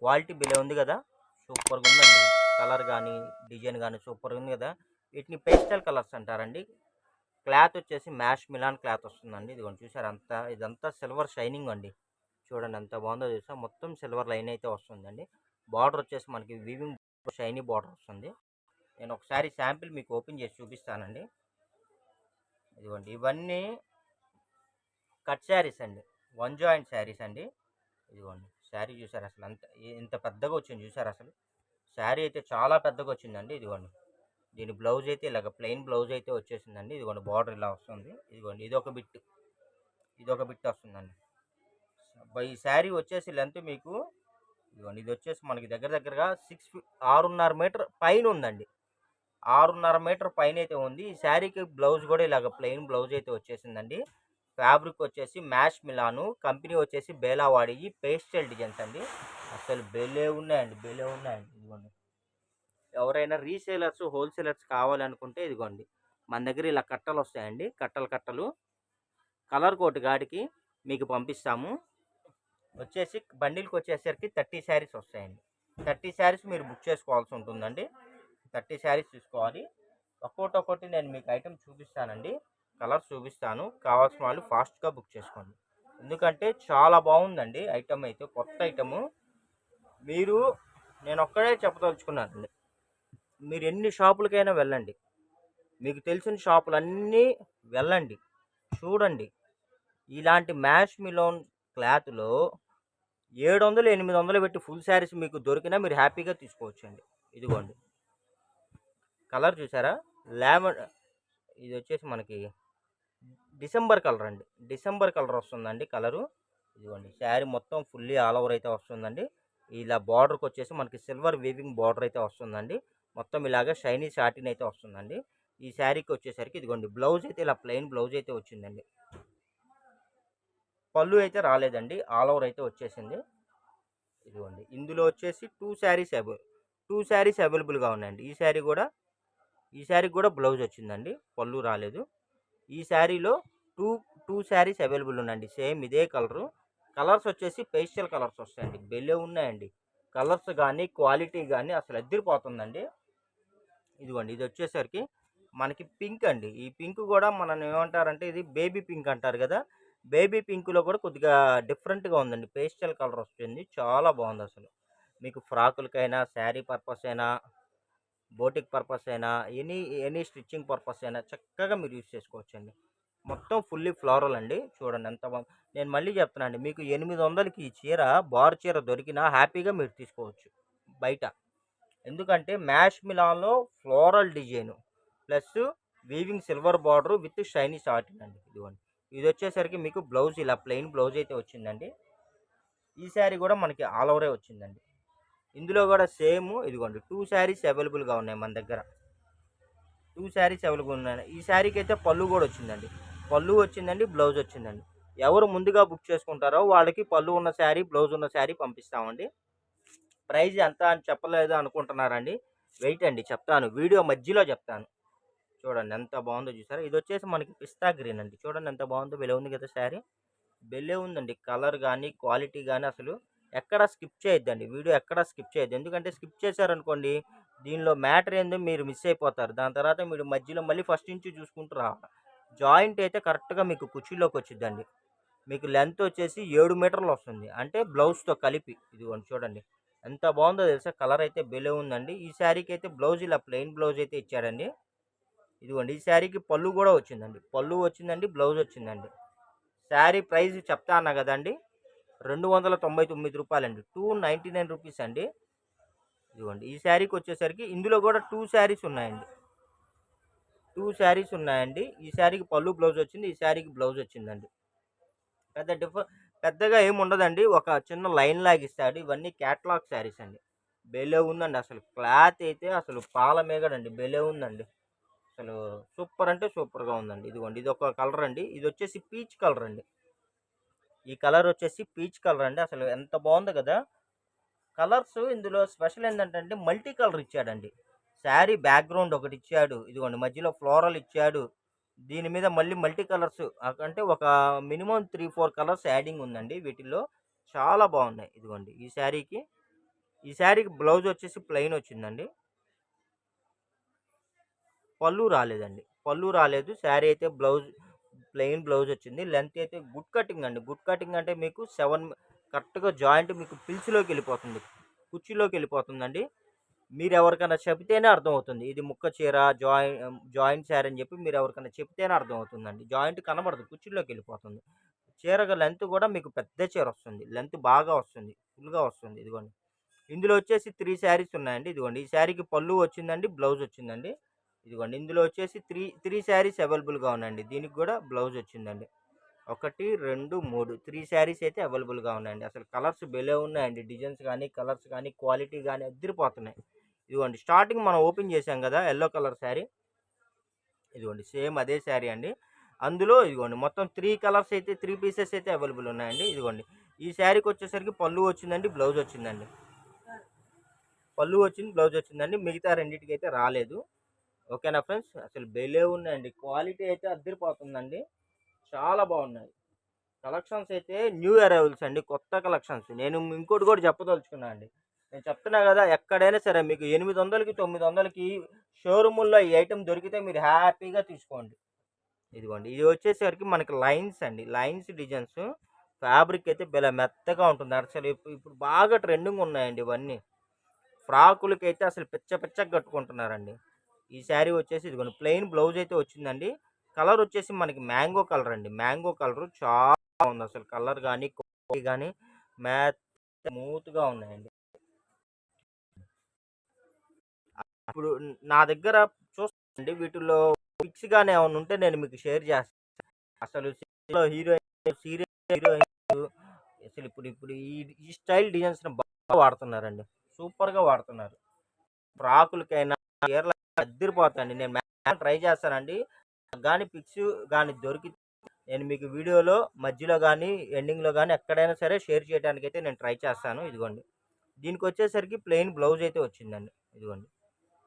Quality భలే ఉంది కదా! సూపర్‌గా ఉందండి. కలర్ గానీ, డిజైన్ గానీ సూపర్‌గా ఉంది కదా! వీటిని పేస్టల్ కలర్స్ అంటారండి. క్లాత్ వచ్చేసి మ్యాష్ మిలాన్ క్లాత్ వస్తుందండి. ఇదిగోండి చూసారా ఇదంతా సిల్వర్ షైనింగ్ అండి. చూడండి ఎంత బాగుందో చూసా. మొత్తం సిల్వర్ లైన్ అయితే వస్తుందండి. బార్డర్ వచ్చేసి మనకి వీవింగ్ షైనీ బార్డర్ వస్తుంది. నేను ఒకసారి శాంపిల్ మీకు ఓపెన్ చేసి చూపిస్తానండి. ఇదిగోండి ఇవన్నీ కట్ శారీస్ అండి. వన్ జాయింట్ శారీస్ అండి. ఇదిగోండి శారీ చూసారు అసలు ఇంత పెద్దగా వచ్చింది చూసారు అసలు. శారీ అయితే చాలా పెద్దగా వచ్చిందండి. ఇదిగోండి దీని బ్లౌజ్ అయితే ఇలాగ ప్లెయిన్ బ్లౌజ్ అయితే వచ్చేసిందండి. ఇదిగోండి బార్డర్ ఇలా వస్తుంది. ఇదిగోండి ఇదొక బిట్ వస్తుందండి. ఈ శారీ వచ్చేసి లెంత్ మీకు ఇదిగోండి ఇది వచ్చేసి మనకి దగ్గరగా 6.5 మీటర్ పైన ఉందండి. 6.5 మీటర్ పైన అయితే ఉంది. ఈ శారీకి బ్లౌజ్ కూడా ఇలాగ ప్లెయిన్ బ్లౌజ్ అయితే వచ్చేసిందండి. ఫ్యాబ్రిక్ వచ్చేసి మ్యాష్ మిలాను, కంపెనీ వచ్చేసి బేలావాడి, పేస్టల్ డిజైన్స్ అండి. అసలు భలే ఉన్నాయండి. ఇదిగోండి ఎవరైనా రీసేలర్స్ హోల్సేలర్స్ కావాలనుకుంటే ఇదిగోండి మన దగ్గర ఇలా కట్టలు వస్తాయండి. కట్టలు కలర్ కోట్ గాడికి మీకు పంపిస్తాము. వచ్చేసి బండిల్కి వచ్చేసరికి 30 శారీస్ వస్తాయండి. 30 శారీస్ మీరు బుక్ చేసుకోవాల్సి ఉంటుందండి. 30 శారీస్ తీసుకోవాలి. ఒక్కొక్కటి నేను మీకు ఐటమ్ చూపిస్తానండి. కలర్స్ చూపిస్తాను. కావాల్సిన వాళ్ళు ఫాస్ట్గా బుక్ చేసుకోండి. ఎందుకంటే చాలా బాగుందండి ఐటమ్ అయితే, కొత్త ఐటము. నేను ఒక్కడే చెప్పదలుచుకున్నానండి. మీరు ఎన్ని షాపులకైనా వెళ్ళండి, మీకు తెలిసిన షాపులన్నీ వెళ్ళండి, చూడండి. ఇలాంటి మ్యాష్ మిలోన్ క్లాత్లో 700 800 పెట్టి ఫుల్ శారీస్ మీకు దొరికినా మీరు హ్యాపీగా తీసుకోవచ్చండి. ఇదిగోండి కలర్ చూసారా, లెమన్, ఇది వచ్చేసి మనకి డిసెంబర్ కలర్ అండి. డిసెంబర్ కలర్ వస్తుందండి కలరు. ఇదిగోండి శారీ మొత్తం ఫుల్లీ ఆల్ ఓవర్ అయితే వస్తుందండి. ఇలా బార్డర్కి వచ్చేసి మనకి సిల్వర్ వీవింగ్ బార్డర్ అయితే వస్తుందండి. మొత్తం ఇలాగ షైనీ సాటిన్ అయితే వస్తుందండి. ఈ శారీకి వచ్చేసరికి ఇదిగోండి బ్లౌజ్ అయితే ఇలా ప్లెయిన్ బ్లౌజ్ అయితే వచ్చిందండి. పళ్ళు అయితే రాలేదండి, ఆల్ ఓవర్ అయితే వచ్చేసింది. ఇదిగోండి ఇందులో వచ్చేసి 2 శారీస్ అవైలబుల్గా ఉన్నాయండి. ఈ శారీకి కూడా బ్లౌజ్ వచ్చిందండి, పళ్ళు రాలేదు. ఈ శారీలో టూ శారీస్ అవైలబుల్ ఉన్నాయండి. సేమ్ ఇదే కలర్స్ వచ్చేసి పేస్టల్ కలర్స్ వస్తాయండి. భలే ఉన్నాయండి కలర్స్ కానీ, క్వాలిటీ కానీ అసలు అద్దరిపోతుందండి. ఇదిగోండి ఇది వచ్చేసరికి మనకి పింక్ అండి. ఈ పింక్ కూడా మనం ఏమంటారంటే ఇది బేబీ పింక్ అంటారు కదా. బేబీ పింక్లో కూడా కొద్దిగా డిఫరెంట్గా ఉందండి. పేస్టల్ కలర్ వస్తుంది, చాలా బాగుంది అసలు. మీకు ఫ్రాకులకైనా, శారీ పర్పస్ అయినా, బోటిక్ పర్పస్ అయినా, ఎనీ స్టిచ్చింగ్ పర్పస్ అయినా చక్కగా మీరు యూజ్ చేసుకోవచ్చండి. మొత్తం ఫుల్లీ ఫ్లోరల్ అండి. చూడండి ఎంత బాగుంది. నేను మళ్ళీ చెప్తున్నా అండి, మీకు 800కి ఈ చీర, బార్ చీర దొరికినా హ్యాపీగా మీరు తీసుకోవచ్చు బయట. ఎందుకంటే మ్యాష్ మిలాన్లో floral design plus weaving silver border with shiny satin అండి. ఇదిగోండి ఇది వచ్చేసరికి మీకు బ్లౌజ్ ఇలా ప్లెయిన్ బ్లౌజ్ అయితే వచ్చిందండి. ఈ శారీ కూడా మనకి ఆల్ ఓవరే వచ్చిందండి. ఇందులో కూడా సేమ్ ఇదిగోండి 2 శారీస్ అవైలబుల్గా ఉన్నాయి మన దగ్గర. 2 శారీస్ అవైలబుల్ ఉన్నాయి. ఈ శారీకి అయితే పళ్ళు కూడా వచ్చిందండి. బ్లౌజ్ వచ్చిందండి. ఎవరు ముందుగా బుక్ చేసుకుంటారో వాళ్ళకి పళ్ళు ఉన్న శారీ, బ్లౌజ్ ఉన్న శారీ పంపిస్తామండి. ప్రైజ్ ఎంత అని చెప్పలేదు అనుకుంటున్నారండి. వెయిట్ అండి చెప్తాను, వీడియో మధ్యలో చెప్తాను. చూడండి ఎంత బాగుందో చూసారా. ఇది వచ్చేసి మనకి పిస్తా గ్రీన్ అండి. చూడండి ఎంత బాగుందో, భలే ఉంది కదా శారీ. భలే ఉందండి కలర్ కానీ, క్వాలిటీ కానీ అసలు ఎక్కడ స్కిప్ చేయొద్దండి. వీడియో ఎక్కడ స్కిప్ చేయొద్దు. ఎందుకంటే స్కిప్ చేశారనుకోండి దీనిలో మ్యాటర్ ఏందో మీరు మిస్ అయిపోతారు. దాని తర్వాత మీరు మధ్యలో మళ్ళీ ఫస్ట్ నుంచి చూసుకుంటూ రావాలి. జాయింట్ అయితే కరెక్ట్గా మీకు కుర్చీలోకి వచ్చిందండి. మీకు లెంత్ వచ్చేసి 7 మీటర్లు వస్తుంది, అంటే బ్లౌజ్తో కలిపి. ఇదిగోండి చూడండి ఎంత బాగుందో తెలుసా. కలర్ అయితే భలే ఉందండి. ఈ శారీకి అయితే బ్లౌజ్ ఇలా ప్లెయిన్ బ్లౌజ్ అయితే ఇచ్చాడండి. ఇదిగోండి ఈ శారీకి పళ్ళు కూడా వచ్చిందండి. బ్లౌజ్ వచ్చిందండి. శారీ ప్రైస్ చెప్తా అన్నా కదండి, 299 రూపాయలండి. 299 రూపీస్ అండి. ఇదిగోండి ఈ శారీకి వచ్చేసరికి ఇందులో కూడా 2 శారీస్ ఉన్నాయండి. ఈ శారీకి పళ్ళు బ్లౌజ్ వచ్చింది, ఈ శారీకి బ్లౌజ్ వచ్చిందండి. పెద్దగా ఏమి ఉండదండి, ఒక చిన్న లైన్ లాగిస్తాడు. ఇవన్నీ క్యాట్లాగ్ శారీస్ అండి. భలే ఉందండి అసలు. క్లాత్ అయితే అసలు పాల మేగడండి, భలే ఉందండి అసలు. సూపర్ అంటే సూపర్గా ఉందండి. ఇదిగోండి ఇది ఒక కలర్ అండి. ఇది వచ్చేసి పీచ్ కలర్ అండి. ఈ కలర్ వచ్చేసి పీచ్ కలర్ అండి. అసలు ఎంత బాగుంది కదా. కలర్స్ ఇందులో స్పెషల్ ఏంటంటే మల్టీ కలర్ ఇచ్చాడండి. శారీ బ్యాక్గ్రౌండ్ ఒకటి ఇచ్చాడు. ఇదిగోండి మధ్యలో ఫ్లోరల్ ఇచ్చాడు. దీని మీద మళ్ళీ మల్టీ కలర్స్, అంటే ఒక మినిమం 3-4 కలర్స్ యాడింగ్ ఉందండి వీటిల్లో. చాలా బాగున్నాయి. ఇదిగోండి ఈ శారీకి ఈ శారీకి బ్లౌజ్ వచ్చేసి ప్లెయిన్ వచ్చిందండి. పళ్ళు రాలేదండి. పళ్ళు రాలేదు. శారీ అయితే ప్లెయిన్ బ్లౌజ్ వచ్చింది. లెంత్ అయితే గుడ్ కటింగ్ అండి. గుడ్ కటింగ్ అంటే మీకు 7 కరెక్ట్‌గా జాయింట్ మీకు పిల్స్‌లోకెళ్ళిపోతుంది. కుర్చీలోకెళ్ళిపోతుందండి. మీరెవరికైనా చెబితేనే అర్థమవుతుంది. ఇది ముక్క చీర, జాయింట్ శారీ అని చెప్పి మీరెవరికైనా చెప్తేనే అర్థమవుతుందండి. జాయింట్ కనబడదు. కుర్చీలోకెళ్ళిపోతుంది. చీరగా లెంత్ కూడా మీకు పెద్ద చీరొస్తుంది. లెంత్ బాగా వస్తుంది. ఫుల్‌గా వస్తుంది. ఇదిగోండి. ఇందులో వచ్చేసి 3 శారీస్ ఉన్నాయండి. ఇదిగోండి. ఈ శారీకి పళ్ళు వచ్చిందండి. బ్లౌజ్ వచ్చిందండి. ఇదిగోండి. ఇందులో వచ్చేసి 3 శారీస్ అవైలబుల్‌గా ఉన్నాయండి. దీనికి కూడా బ్లౌజ్ వచ్చిందండి. 1, 2, 3 శారీస్ అయితే అవైలబుల్‌గా ఉన్నాయండి. అసలు కలర్స్ భలే ఉన్నాయండి. డిజైన్స్ గానీ, కలర్స్ గానీ, క్వాలిటీ గానీ అద్దిరిపోతున్నాయి. ఇదిగోండి. స్టార్టింగ్ మనం ఓపెన్ చేశాం కదా! Yellow colour sari. ఇదిగోండి. సేమ్ అదే శారీ అండి. అందులో ఇదిగోండి మొత్తం 3 పీసెస్ అయితే అవైలబుల్ ఉన్నాయండి. ఇదిగోండి. ఈ శారీకొచ్చేసరికి పళ్ళు వచ్చిందండి. బ్లౌజ్ వచ్చిందండి. పళ్ళు వచ్చింది. బ్లౌజ్ వచ్చిందండి. మిగతా రెండిటికైతే రాలేదు. ఓకేనా ఫ్రెండ్స్? అసలు భలే ఉన్నాయండి. క్వాలిటీ అయితే అద్దిరిపోతుందండి. చాలా బాగున్నాయి. కలెక్షన్స్ అయితే న్యూ అరైవల్స్ అండి. కొత్త కలెక్షన్స్. నేను ఇంకోటి కూడా చెప్పదలుచుకున్నా అండి. నేను చెప్తున్నా కదా! ఎక్కడైనా సరే మీకు 800కి, 900కి షోరూముల్లో ఈ ఐటెమ్ దొరికితే మీరు హ్యాపీగా తీసుకోండి. ఇదిగోండి. ఇది వచ్చేసరికి మనకి లైన్స్ అండి. Lines designs. ఫ్యాబ్రిక్ అయితే భలే మెత్తగా ఉంటుంది. అసలు ఇప్పుడు బాగా ట్రెండింగ్ ఉన్నాయండి ఇవన్నీ. ఫ్రాకులకైతే అసలు పిచ్చ పిచ్చగా కట్టుకుంటున్నారండి. ఈ శారీ వచ్చేసి ఇదిగోండి ప్లెయిన్ బ్లౌజ్ అయితే వచ్చిందండి. కలర్ వచ్చేసి మనకి మ్యాంగో కలర్ అండి. మ్యాంగో కలర్ చాలా బాగుంది. అసలు కలర్ గానీ, క్వాలిటీ గానీ స్మూత్‌గా ఉన్నాయండి. ఇప్పుడు నా దగ్గర చూస్తానండి వీటిల్లో పిక్స్ గాని ఏమన్నా ఉంటే నేను మీకు షేర్ చేస్తాను. అసలు హీరోయిన్స్ అసలు ఇప్పుడు ఇప్పుడు ఈ ఈ స్టైల్ డిజైన్స్‌ని బాగా వాడుతున్నారండి. సూపర్‌గా వాడుతున్నారు. ఫ్రాకులకైనా, చీరలకైనా అద్దిరిపోతాయండి. నేను మాక్సిమం ట్రై చేస్తానండి. గాని పిక్స్ గాని దొరికితే నేను మీకు వీడియోలో మధ్యలో గాని, ఎండింగ్‌లో గాని ఎక్కడైనా సరే షేర్ చేయడానికైతే నేను ట్రై చేస్తాను. ఇదిగోండి. దీనికొచ్చేసరికి ప్లెయిన్ బ్లౌజ్ అయితే వచ్చిందండి. ఇదిగోండి.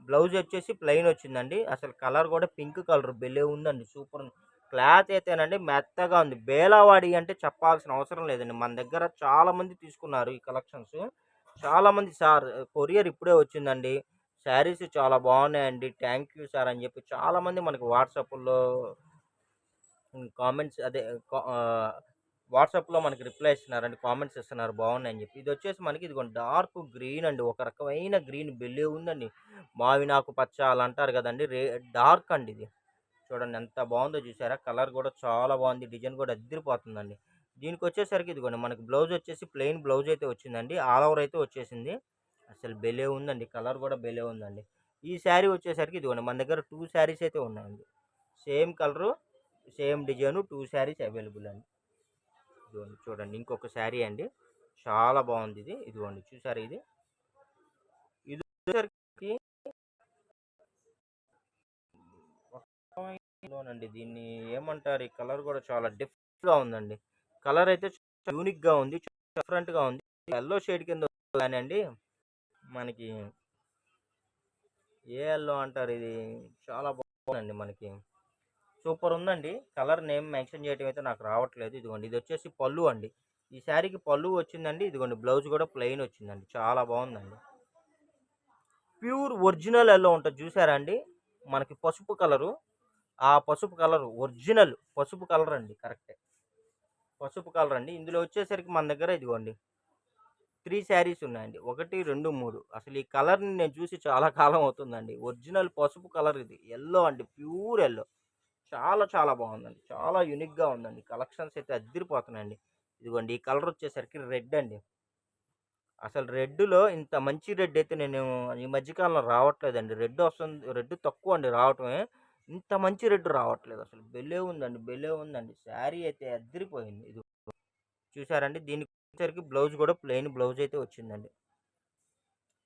బ్లౌజ్ వచ్చేసి ప్లెయిన్ వచ్చిందండి. అసలు కలర్ కూడా పింక్ కలర్ భలే ఉందండి. సూపర్ ఉంది. క్లాత్ అయితేనండి మెత్తగా ఉంది. బేలావాడి అంటే చెప్పాల్సిన అవసరం లేదండి. మన దగ్గర చాలా మంది తీసుకున్నారు ఈ కలెక్షన్స్. చాలా మంది సార్ కొరియర్ ఇప్పుడే వచ్చిందండి. శారీస్ చాలా బాగున్నాయండి. థ్యాంక్ యూ సార్ అని చెప్పి చాలా మంది మనకు వాట్సాప్‌లో కామెంట్స్ అదే వాట్సాప్‌లో మనకి రిప్లై ఇస్తున్నారండి. కామెంట్స్ ఇస్తున్నారు బాగున్నాయని చెప్పి. ఇదొచ్చేసి మనకి ఇదిగోండి డార్క్ గ్రీన్ అండి. ఒక రకమైన గ్రీన్ భలే ఉందండి. మావినాకు పచ్చ అలా అంటారు కదండీ! డార్క్ అండి ఇది. చూడండి ఎంత బాగుందో చూసారా? కలర్ కూడా చాలా బాగుంది. డిజైన్ కూడా అద్దిరిపోతుందండి. దీనికొచ్చేసరికి ఇదిగోండి మనకి బ్లౌజ్ వచ్చేసి ప్లెయిన్ బ్లౌజ్ అయితే వచ్చిందండి. ఆల్ ఓవర్ అయితే వచ్చేసింది. అసలు భలే ఉందండి. కలర్ కూడా భలే ఉందండి. ఈ శారీ వచ్చేసరికి ఇదిగోండి మన దగ్గర 2 శారీస్ అయితే ఉన్నాయండి. Same colour, same design 2 saris available అండి. ఇదిగోండి చూడండి ఇంకొక శారీ అండి. చాలా బాగుంది ఇది. ఇదిగోండి చూసారా ఇది? ఇది వచ్చేసరికి లోనండి దీన్ని ఏమంటారు? ఈ కలర్ కూడా చాలా డిఫరెంట్‌గా ఉందండి. కలర్ అయితే యూనిక్‌గా ఉంది. డిఫరెంట్‌గా ఉంది. యెల్లో షేడ్ కింద కానండి మనకి ఏ యెల్లో అంటారు ఇది? చాలా బాగుందండి మనకి. సూపర్ ఉందండి. కలర్ నేమ్ మెన్షన్ చేయడం అయితే నాకు రావట్లేదు. ఇదిగోండి ఇది వచ్చేసి పళ్ళు అండి. ఈ శారీకి పళ్ళు వచ్చిందండి. ఇదిగోండి బ్లౌజ్ కూడా ప్లెయిన్ వచ్చిందండి. చాలా బాగుందండి. ప్యూర్ ఒరిజినల్ యెల్లో ఉంటది చూసారా అండి? మనకి పసుపు కలరు. ఆ పసుపు కలరు ఒరిజినల్ పసుపు కలర్ అండి. కరెక్టే. పసుపు కలర్ అండి. ఇందులో వచ్చేసరికి మన దగ్గర ఇదిగోండి 3 శారీస్ ఉన్నాయండి. 1, 2, 3 అసలు ఈ కలర్‌ని నేను చూసి చాలా కాలం అవుతుందండి. ఒరిజినల్ పసుపు కలర్ ఇది. యెల్లో అండి. Pure yellow. చాలా చాలా బాగుందండి. చాలా యూనిక్‌గా ఉందండి. కలెక్షన్స్ అయితే అద్దిరిపోతున్నాయండి. ఇదిగోండి ఈ కలర్ వచ్చేసరికి రెడ్ అండి. అసలు రెడ్‌లో ఇంత మంచి రెడ్ అయితే నేను ఈ మధ్య కాలంలో రావట్లేదండి. రెడ్ తక్కువ అండి రావటమే. ఇంత మంచి రెడ్ రావట్లేదు అసలు. భలే ఉందండి. భలే ఉందండి. శారీ అయితే అద్దిరిపోయింది. ఇది చూసారండి? దీనికి వచ్చేసరికి బ్లౌజ్ కూడా ప్లెయిన్ బ్లౌజ్ అయితే వచ్చిందండి.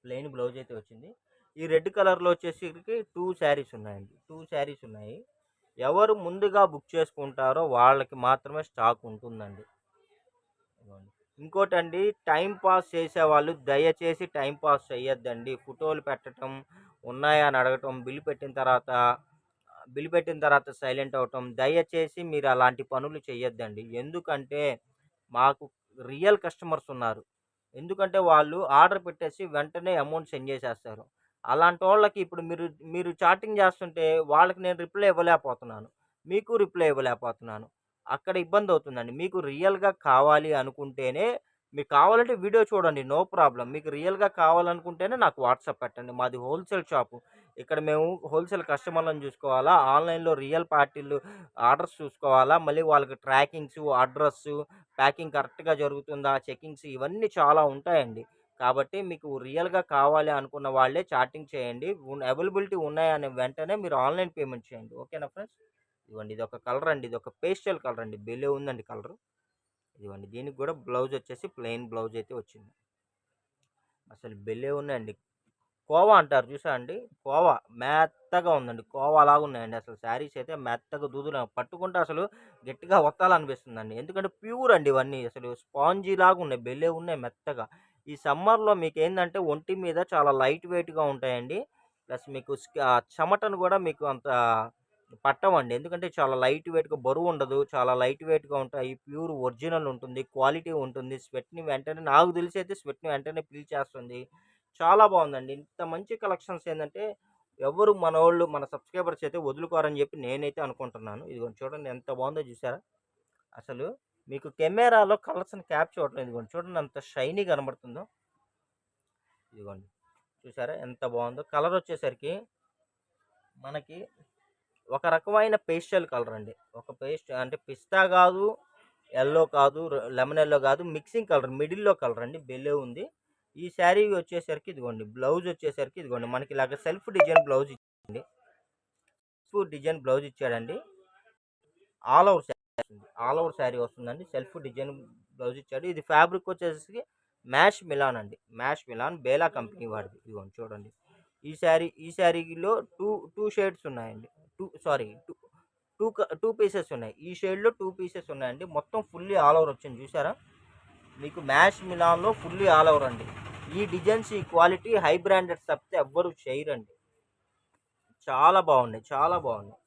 ప్లెయిన్ బ్లౌజ్ అయితే వచ్చింది. ఈ రెడ్ కలర్‌లో వచ్చేసరికి 2 శారీస్ ఉన్నాయండి. 2 శారీస్ ఉన్నాయి. ఎవరు ముందుగా బుక్ చేసుకుంటారో వాళ్ళకి మాత్రమే స్టాక్ ఉంటుందండి. ఇదిగోండి. ఇంకోటండి టైమ్ పాస్ చేసేవాళ్ళు దయచేసి టైమ్ పాస్ చేయొద్దండి. ఫోటోలు పెట్టటం, ఉన్నాయా అని అడగటం, బిల్ పెట్టిన తర్వాత సైలెంట్ అవ్వటం. దయచేసి మీరు అలాంటి పనులు చేయొద్దండి. ఎందుకంటే మాకు రియల్ కస్టమర్స్ ఉన్నారు. ఎందుకంటే వాళ్ళు ఆర్డర్ పెట్టేసి వెంటనే అమౌంట్ సెండ్ చేసేస్తారు. అలాంటోళ్ళకి ఇప్పుడు మీరు మీరు చాటింగ్ చేస్తుంటే వాళ్ళకి నేను రిప్లై ఇవ్వలేకపోతున్నాను. మీకు రిప్లై ఇవ్వలేకపోతున్నాను. అక్కడ ఇబ్బందవుతుందండి. మీకు రియల్‌గా కావాలి అనుకుంటేనే మీకు కావాలంటే వీడియో చూడండి. No problem. మీకు రియల్‌గా కావాలనుకుంటేనే నాకు వాట్సాప్ పెట్టండి. మాది హోల్‌సేల్ షాపు. ఇక్కడ మేము హోల్‌సేల్ కస్టమర్‌లను చూసుకోవాలా, ఆన్‌లైన్‌లో రియల్ పార్టీలు ఆర్డర్స్ చూసుకోవాలా, మళ్ళీ వాళ్ళకి ట్రాకింగ్సు, అడ్రస్సు, ప్యాకింగ్ కరెక్ట్‌గా జరుగుతుందా, చెకింగ్స్ ఇవన్నీ చాలా ఉంటాయండి. కాబట్టి మీకు రియల్‌గా కావాలి అనుకున్న వాళ్ళే చాటింగ్ చేయండి. అవైలబిలిటీ ఉన్నాయని వెంటనే మీరు ఆన్‌లైన్ పేమెంట్ చేయండి. ఓకేనా ఫ్రెండ్స్? ఇదిగోండి ఇదొక కలర్ అండి. ఇదొక పేస్టల్ కలర్ అండి. భలే ఉందండి కలరు. ఇదిగోండి దీనికి గూడా బ్లౌజ్ వచ్చేసి ప్లెయిన్ బ్లౌజ్ అయితే వచ్చింది. అసలు భలే ఉన్నాయండి. కోవా అంటారు చూసారా అండి? కోవా మెత్తగా ఉందండి. కోవాలాగా ఉన్నాయండి. అసలు శారీస్ అయితే మెత్తగా పట్టుకుంటే అసలు గట్టిగా ఒత్తాలనిపిస్తుందండి. ఎందుకంటే ప్యూర్ అండి ఇవన్నీ. అసలు స్పాంజీలాగా ఉన్నాయి. భలే ఉన్నాయి మెత్తగా. ఈ సమ్మర్‌లో మీకేందంటే ఒంటి మీద చాలా లైట్ వెయిట్‌గా ఉంటాయండి. ప్లస్ మీకు చెమటను గూడా మీకు అంత పట్టవండి. ఎందుకంటే చాలా లైట్ వెయిట్‌గా బరువుండదు. చాలా లైట్ వెయిట్‌గా ఉంటాయి. ప్యూర్ ఒరిజినల్ ఉంటుంది. క్వాలిటీ ఉంటుంది. స్వెట్‌ని వెంటనే నాకు తెలిసైతే స్వెట్‌ని వెంటనే పీల్చేస్తుంది. చాలా బావుందండి. ఇంత మంచి కలెక్షన్స్ ఏందంటే ఎవరు మనోళ్ళు మన సబ్‌స్క్రైబర్స్ అయితే వదులుకోరని జెప్పి నేనైతే అనుకుంటున్నాను. ఇదిగోండి చూడండి ఎంత బావుందో జూసారా? అసలు మీకు కెమెరాలో కలర్స్‌ని క్యాప్చర్ అవ్వట్లేదు. ఇదిగోండి చూడండి ఎంత షైనీ కనబడుతుందో. ఇదిగోండి చూసారా ఎంత బావుందో. కలరొచ్చేసరికి మనకి ఒక రకమైన పేస్టల్ కలర్ అండి. ఒక పేస్ట్ అంటే పిస్తా గాదు, యెల్లో కాదు, లెమన్ యెల్లో గాదు. మిక్సింగ్ కలర్ మిడిల్‌లో కలర్ అండి. భలే ఉంది. ఈ శారీ వచ్చేసరికి ఇదిగోండి బ్లౌజ్ వచ్చేసరికి ఇదిగోండి మనకి ఇలాగ సెల్ఫ్ డిజైన్ బ్లౌజ్ ఇచ్చాడండి. సెల్ఫ్ డిజైన్ బ్లౌజ్ ఇచ్చాడండి. ఆల్ ఓవర్ శారీ వస్తుంది. ఆల్ ఓవర్ శారీ వస్తుందండి. సెల్ఫ్ డిజైన్ బ్లౌజ్ ఇచ్చాడు. ఇది ఫ్యాబ్రిక్ వచ్చేసి మ్యాష్ మిలాన్ అండి. మ్యాష్ మిలాన్ బేలా కంపెనీ వాడిది. ఇదిగోండి చూడండి. ఈ శారీలో 2 షేడ్స్ ఉన్నాయండి. 2 సారీ 2 పీసెస్ ఉన్నాయి. ఈ షేడ్‌లో 2 పీసెస్ ఉన్నాయండి. మొత్తం ఫుల్లీ ఆల్ ఓవర్ వచ్చింది చూసారా? మీకు మ్యాష్ మిలాన్‌లో ఫుల్లీ ఆల్ ఓవర్ అండి. ఈ డిజైన్స్, ఈ క్వాలిటీ హై బ్రాండెడ్స్ తప్పితే ఎవ్వరు చేయరండి. చాలా బాగున్నాయి. చాలా బాగున్నాయి.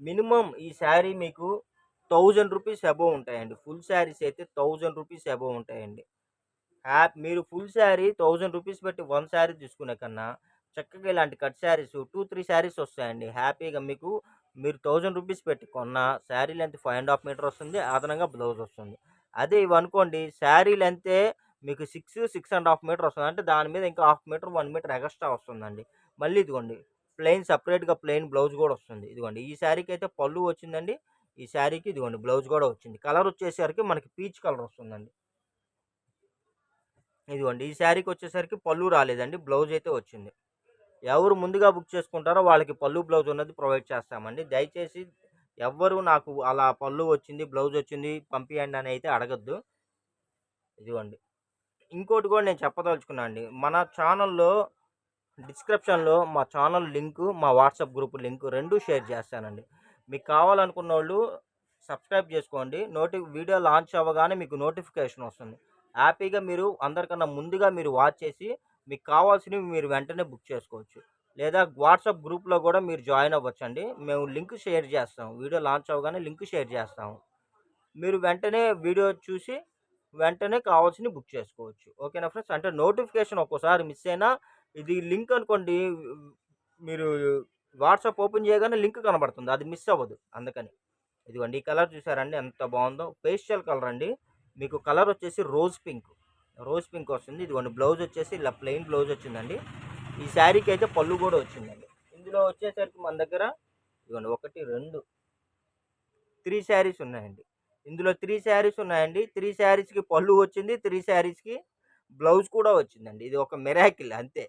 మినిమమ్ ఈ శారీ మీకు రూ. 1000 అబోవ్ ఉంటాయండి. ఫుల్ శారీస్ అయితే రూ. 1000 అబోవ్ ఉంటాయండి. మీరు ఫుల్ శారీ రూ. 1000 పెట్టి 1 శారీ తీసుకునే కన్నా చక్కగా ఇలాంటి కట్ శారీస్ 2, 3 శారీస్ వస్తాయండి. హ్యాపీగా మీకు మీరు రూ. 1000 పెట్టి కొన్న శారీ లెంత్ 5 ½ మీటర్ వస్తుంది. అదనంగా బ్లౌజ్ వస్తుంది. అదే ఇవనుకోండి శారీ లెంతే మీకు 6 ½ మీటర్ వస్తుంది. అంటే దాని మీద ఇంకా ½ మీటర్, 1 మీటర్ ఎగస్ట్రా వస్తుందండి. మళ్ళీ ఇదిగోండి సెపరేట్‌గా ప్లెయిన్ బ్లౌజ్ గూడా వస్తుంది. ఇదిగోండి ఈ శారీకి అయితే పళ్ళు వచ్చిందండి. ఈ శారీకి ఇదిగోండి బ్లౌజ్ గూడా వచ్చింది. కలర్ వచ్చేసరికి మనకి పీచ్ కలర్ వస్తుందండి. ఇదిగోండి ఈ శారీకొచ్చేసరికి పళ్ళు రాలేదండి. బ్లౌజ్ అయితే వచ్చింది. ఎవరు ముందుగా బుక్ చేసుకుంటారో వాళ్ళకి పళ్ళు, బ్లౌజ్ ఉన్నది ప్రొవైడ్ చేస్తామండి. దయచేసి ఎవ్వరు నాకు అలా పళ్ళు వచ్చింది, బ్లౌజ్ వచ్చింది పంపియండి అని అయితే అడగొద్దు. ఇదిగోండి. ఇంకోటి కూడా నేను చెప్పదలుచుకున్నా అండి. మన ఛానల్‌లో డిస్క్రిప్షన్‌లో మా ఛానల్ లింకు, మా వాట్సాప్ గ్రూప్ లింకు 2 షేర్ చేస్తానండి. మీకు కావాలనుకున్నోళ్ళు సబ్స్క్రైబ్ చేసుకోండి. వీడియో లాంచ్ అవ్వగానే మీకు నోటిఫికేషన్ వస్తుంది. హ్యాపీగా మీరు అందరికన్నా ముందుగా మీరు వాచ్ చేసి మీకు కావాల్సినవి మీరు వెంటనే బుక్ చేసుకోవచ్చు. లేదా వాట్సాప్ గ్రూప్‌లో కూడా మీరు జాయిన్ అవ్వచ్చండి. మేము లింక్ షేర్ చేస్తాం. వీడియో లాంచ్ అవ్వగానే లింక్ షేర్ చేస్తాము. మీరు వెంటనే వీడియో చూసి వెంటనే కావాల్సినవి బుక్ చేసుకోవచ్చు. ఓకేనా ఫ్రెండ్స్? అంటే నోటిఫికేషన్ ఒక్కోసారి మిస్ అయినా ఇది లింక్ అనుకోండి మీరు వాట్సాప్ ఓపెన్ చేయగానే లింక్ కనబడుతుంది. అది మిస్ అవ్వదు అందుకని. ఇదిగోండి ఈ కలర్ చూసారండి ఎంత బావుందో. పేస్టల్ కలర్ అండి. మీకు కలర్ వచ్చేసి రోజ్ పింక్. రోజ్ పింక్ వస్తుంది. ఇదిగోండి బ్లౌజ్ వచ్చేసి ఇలా ప్లెయిన్ బ్లౌజ్ వచ్చిందండి. ఈ శారీకి అయితే పళ్ళు కూడా వచ్చిందండి. ఇందులో వచ్చేసరికి మన దగ్గర ఇదిగోండి 1, 2, 3 శారీస్ ఉన్నాయండి. ఇందులో 3 శారీస్ ఉన్నాయండి. 3 శారీస్‌కి పళ్ళు వచ్చింది. 3 శారీస్‌కి బ్లౌజ్ కూడా వచ్చిందండి. ఇది ఒక మిరాకిల్ అంతే.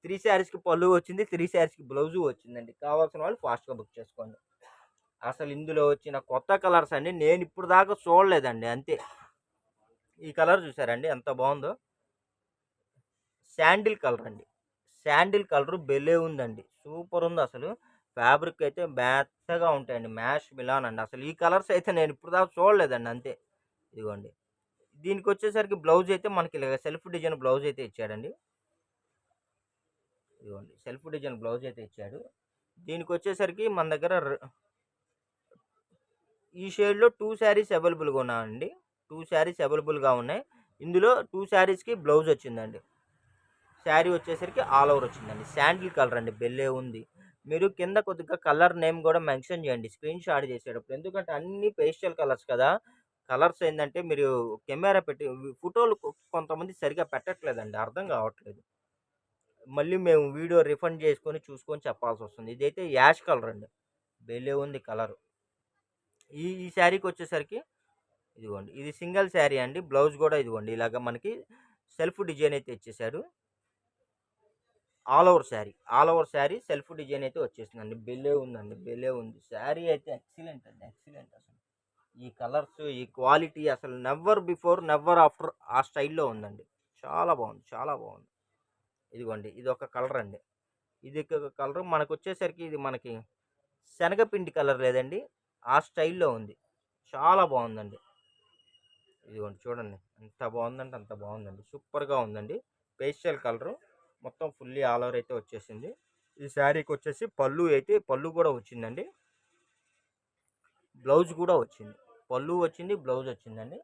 3 శారీస్‌కి పళ్ళు వచ్చింది. 3 శారీస్‌కి బ్లౌజు వచ్చిందండి. కావాల్సిన వాళ్ళు ఫాస్ట్‌గా బుక్ చేసుకోండి. అసలు ఇందులో వచ్చిన కొత్త కలర్స్ అండి నేనిప్పుడు దాకా చూడలేదండి అంతే. ఈ కలర్ చూసారండి ఎంత బావుందో. శాండిల్ కలర్ అండి. శాండిల్ కలర్ భలే ఉందండి. సూపర్ ఉందసలు. ఫ్యాబ్రిక్ అయితే మెత్తగా ఉంటాయండి. మ్యాష్ మిలాన్ అండి. అసలు ఈ కలర్స్ అయితే నేనిప్పుడు దాకా చూడలేదండి అంతే. ఇదిగోండి. దీనికొచ్చేసరికి బ్లౌజ్ అయితే మనకి ఇలాగ సెల్ఫ్ డిజైన్ బ్లౌజ్ అయితే ఇచ్చాడండి. ఇదిగోండి. సెల్ఫ్ డిజైన్ బ్లౌజ్ అయితే ఇచ్చాడు. దీనికొచ్చేసరికి మన దగ్గర ఈ షేడ్‌లో 2 శారీస్ అవైలబుల్‌గా ఉన్నాయండి. 2 శారీస్ అవైలబుల్‌గా ఉన్నాయి. ఇందులో 2 శారీస్కి బ్లౌజ్ వచ్చిందండి. శారీ వచ్చేసరికి ఆల్ ఓవర్ వచ్చిందండి. శాండిల్ కలర్ అండి, బెల్లే ఉంది. మీరు కింద కొద్దిగా కలర్ నేమ్ కూడా మెన్షన్ చేయండి స్క్రీన్ షాట్ చేసేటప్పుడు. ఎందుకంటే అన్ని పేస్టల్ కలర్స్ కదా. కలర్స్ ఏంటంటే మీరు కెమెరా పెట్టి ఫోటోలు కొంతమంది సరిగా పెట్టట్లేదండి, అర్థం కావట్లేదు. మళ్ళీ మేము వీడియో రిఫండ్ చేసుకొని చూసుకొని చెప్పాల్సి వస్తుంది. ఇదైతే యాష్ కలర్ అండి, భలే ఉంది కలర్. ఈ శారీకి వచ్చేసరికి ఇదిగోండి, ఇది సింగిల్ శారీ అండి. బ్లౌజ్ కూడా ఇదిగోండి ఇలాగ మనకి సెల్ఫ్ డిజైన్ అయితే ఇచ్చేసాడు. All over sari self design అయితే వచ్చేసిందండి. బెల్లే ఉందండి, బెల్లే ఉంది. శారీ అయితే ఎక్సలెంట్ అండి, ఎక్సలెంట్. అసలు ఈ కలర్స్, ఈ క్వాలిటీ అసలు నెవర్ బిఫోర్ నెవర్ ఆఫ్టర్ ఆ స్టైల్లో ఉందండి. చాలా బాగుంది, చాలా బాగుంది. ఇదిగోండి ఇది ఒక కలర్ అండి. ఇది ఒక కలర్ మనకు వచ్చేసరికి ఇది మనకి శనగపిండి కలర్ లేదండి, ఆ స్టైల్లో ఉంది. చాలా బాగుందండి. ఇదిగోండి చూడండి, ఎంత బాగుందంటే అంత బాగుందండి, సూపర్గా ఉందండి. పేస్టల్ కలరు మొత్తం ఫుల్లీ ఆల్ ఓవర్ అయితే వచ్చేసింది. ఈ శారీకి వచ్చేసి పళ్ళు కూడా వచ్చిందండి, బ్లౌజ్ కూడా వచ్చింది. పళ్ళు వచ్చింది, బ్లౌజ్ వచ్చిందండి.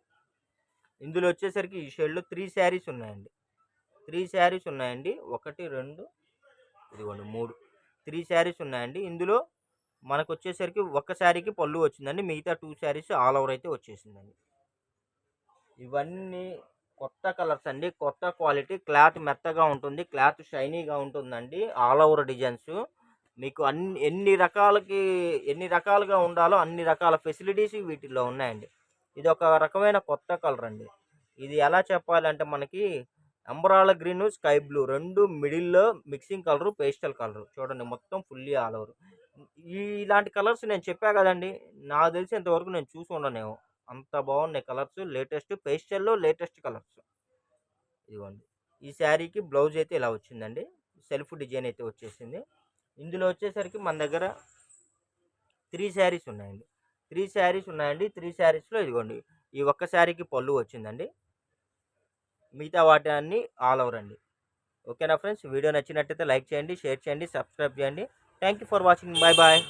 ఇందులో వచ్చేసరికి ఈ షేడ్లో 3 శారీస్ ఉన్నాయండి. 3 శారీస్ ఉన్నాయండి. 1, 2, ఇదిగోండి 3, 3 శారీస్ ఉన్నాయండి. ఇందులో మనకు వచ్చేసరికి ఒక శారీకి పళ్ళు వచ్చిందండి, మిగతా 2 శారీస్ ఆల్ ఓవర్ అయితే వచ్చేసిందండి. ఇవన్నీ కొత్త కలర్స్ అండి, కొత్త క్వాలిటీ. క్లాత్ మెత్తగా ఉంటుంది, క్లాత్ షైనీగా ఉంటుందండి. ఆల్ ఓవర్ డిజైన్స్ మీకు ఎన్ని రకాలుగా ఉండాలో అన్ని రకాల ఫెసిలిటీస్ వీటిల్లో ఉన్నాయండి. ఇది ఒక రకమైన కొత్త కలర్ అండి. ఇది ఎలా చెప్పాలంటే మనకి అంబరాల గ్రీన్, స్కై బ్లూ రెండు మిడిల్లో మిక్సింగ్ కలరు, పేస్టల్ కలరు. చూడండి మొత్తం ఫుల్లీ ఆల్ ఓవర్. ఇలాంటి కలర్స్ నేను చెప్పా కదండి, నాకు తెలిసి ఇంతవరకు నేను చూసి ఉండనేమో, అంత బాగున్నాయి కలర్స్. లేటెస్ట్ పేస్టల్లో లేటెస్ట్ కలర్స్. ఇదిగోండి ఈ శారీకి బ్లౌజ్ అయితే ఇలా వచ్చిందండి, సెల్ఫ్ డిజైన్ అయితే వచ్చేసింది. ఇందులో వచ్చేసరికి మన దగ్గర 3 శారీస్ ఉన్నాయండి. 3 శారీస్లో ఇదిగోండి ఈ ఒక్క శారీకి పళ్ళు వచ్చిందండి, మిగతా వాటి అన్ని ఆల్ ఓవర్ అండి. ఓకేనా ఫ్రెండ్స్, వీడియో నచ్చినట్టయితే లైక్ చేయండి, షేర్ చేయండి, సబ్స్క్రైబ్ చేయండి. Thank you for watching. Bye bye.